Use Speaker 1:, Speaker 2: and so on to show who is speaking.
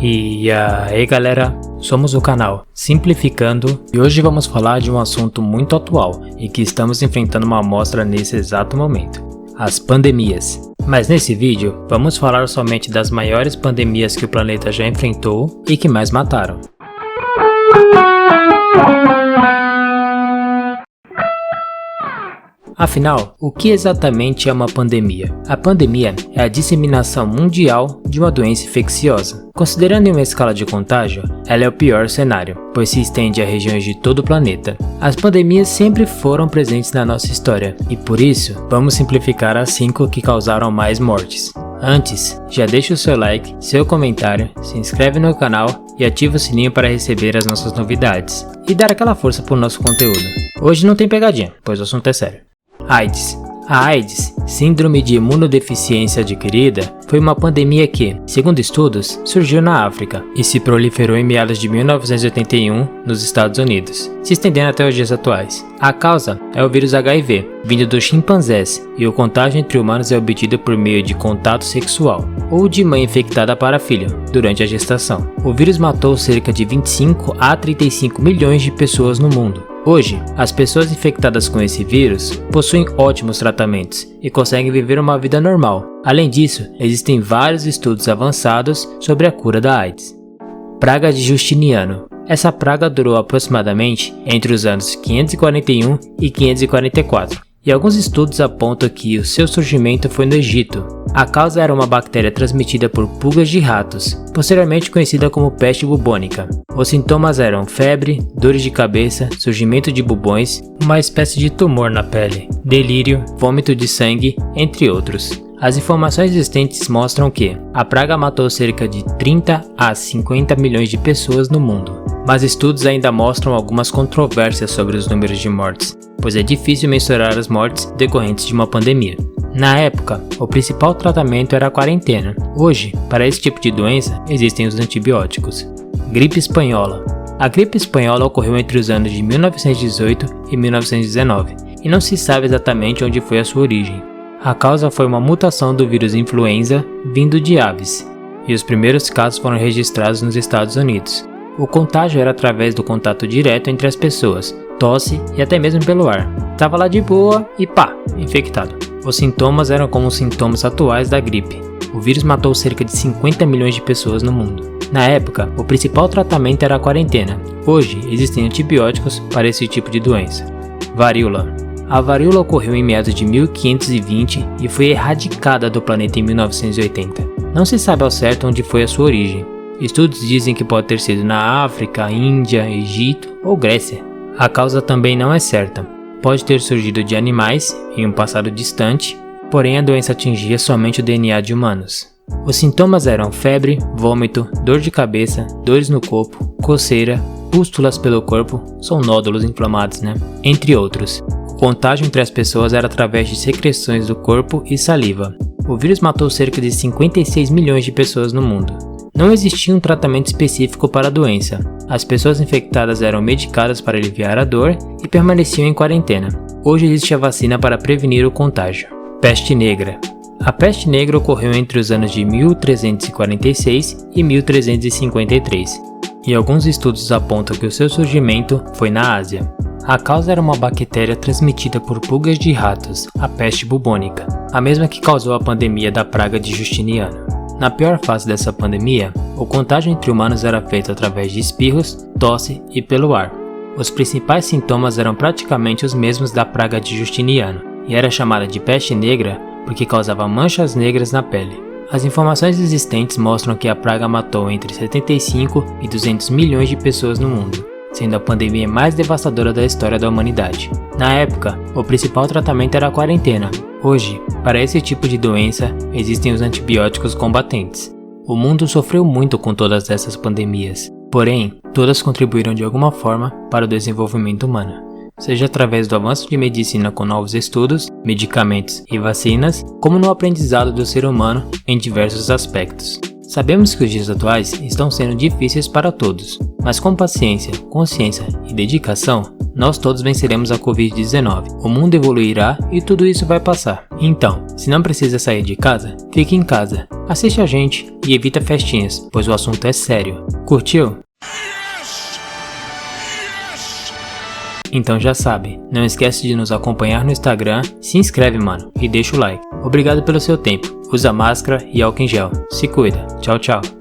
Speaker 1: E aí galera, somos o canal Simplificando e hoje vamos falar de um assunto muito atual e que estamos enfrentando uma amostra nesse exato momento: as pandemias. Mas nesse vídeo vamos falar somente das maiores pandemias que o planeta já enfrentou e que mais mataram. Afinal, o que exatamente é uma pandemia? A pandemia é a disseminação mundial de uma doença infecciosa. Considerando em uma escala de contágio, ela é o pior cenário, pois se estende a regiões de todo o planeta. As pandemias sempre foram presentes na nossa história, e por isso, vamos simplificar as 5 que causaram mais mortes. Antes, já deixa o seu like, seu comentário, se inscreve no canal e ativa o sininho para receber as nossas novidades e dar aquela força para o nosso conteúdo. Hoje não tem pegadinha, pois o assunto é sério. AIDS. A AIDS, síndrome de imunodeficiência adquirida, foi uma pandemia que, segundo estudos, surgiu na África e se proliferou em meados de 1981 nos Estados Unidos, se estendendo até os dias atuais. A causa é o vírus HIV, vindo dos chimpanzés, e o contágio entre humanos é obtido por meio de contato sexual ou de mãe infectada para filho durante a gestação. O vírus matou cerca de 25 a 35 milhões de pessoas no mundo. Hoje, as pessoas infectadas com esse vírus possuem ótimos tratamentos e conseguem viver uma vida normal. Além disso, existem vários estudos avançados sobre a cura da AIDS. Praga de Justiniano. Essa praga durou aproximadamente entre os anos 541 e 544. E alguns estudos apontam que o seu surgimento foi no Egito. A causa era uma bactéria transmitida por pulgas de ratos, posteriormente conhecida como peste bubônica. Os sintomas eram febre, dores de cabeça, surgimento de bubões, uma espécie de tumor na pele, delírio, vômito de sangue, entre outros. As informações existentes mostram que a praga matou cerca de 30 a 50 milhões de pessoas no mundo. Mas estudos ainda mostram algumas controvérsias sobre os números de mortes, pois é difícil mensurar as mortes decorrentes de uma pandemia. Na época, o principal tratamento era a quarentena. Hoje, para esse tipo de doença, existem os antibióticos. Gripe espanhola. A gripe espanhola ocorreu entre os anos de 1918 e 1919, e não se sabe exatamente onde foi a sua origem. A causa foi uma mutação do vírus influenza vindo de aves, e os primeiros casos foram registrados nos Estados Unidos. O contágio era através do contato direto entre as pessoas, tosse e até mesmo pelo ar. Tava lá de boa e pá, infectado. Os sintomas eram como os sintomas atuais da gripe. O vírus matou cerca de 50 milhões de pessoas no mundo. Na época, o principal tratamento era a quarentena. Hoje, existem antibióticos para esse tipo de doença. Varíola. A varíola ocorreu em meados de 1520 e foi erradicada do planeta em 1980. Não se sabe ao certo onde foi a sua origem. Estudos dizem que pode ter sido na África, Índia, Egito ou Grécia. A causa também não é certa. Pode ter surgido de animais em um passado distante, porém a doença atingia somente o DNA de humanos. Os sintomas eram febre, vômito, dor de cabeça, dores no corpo, coceira, pústulas pelo corpo, são nódulos inflamados, entre outros. O contágio entre as pessoas era através de secreções do corpo e saliva. O vírus matou cerca de 56 milhões de pessoas no mundo. Não existia um tratamento específico para a doença. As pessoas infectadas eram medicadas para aliviar a dor e permaneciam em quarentena. Hoje existe a vacina para prevenir o contágio. Peste negra. A peste negra ocorreu entre os anos de 1346 e 1353, e alguns estudos apontam que o seu surgimento foi na Ásia. A causa era uma bactéria transmitida por pulgas de ratos, a peste bubônica, a mesma que causou a pandemia da praga de Justiniano. Na pior fase dessa pandemia, o contágio entre humanos era feito através de espirros, tosse e pelo ar. Os principais sintomas eram praticamente os mesmos da praga de Justiniano, e era chamada de peste negra porque causava manchas negras na pele. As informações existentes mostram que a praga matou entre 75 e 200 milhões de pessoas no mundo, sendo a pandemia mais devastadora da história da humanidade. Na época, o principal tratamento era a quarentena. Hoje, para esse tipo de doença, existem os antibióticos combatentes. O mundo sofreu muito com todas essas pandemias, porém, todas contribuíram de alguma forma para o desenvolvimento humano, seja através do avanço de medicina com novos estudos, medicamentos e vacinas, como no aprendizado do ser humano em diversos aspectos. Sabemos que os dias atuais estão sendo difíceis para todos, mas com paciência, consciência e dedicação, nós todos venceremos a Covid-19. O mundo evoluirá e tudo isso vai passar. Então, se não precisa sair de casa, fique em casa, assiste a gente e evita festinhas, pois o assunto é sério. Curtiu? Então já sabe, não esquece de nos acompanhar no Instagram, se inscreve mano, e deixa o like. Obrigado pelo seu tempo, usa máscara e álcool em gel. Se cuida, tchau tchau.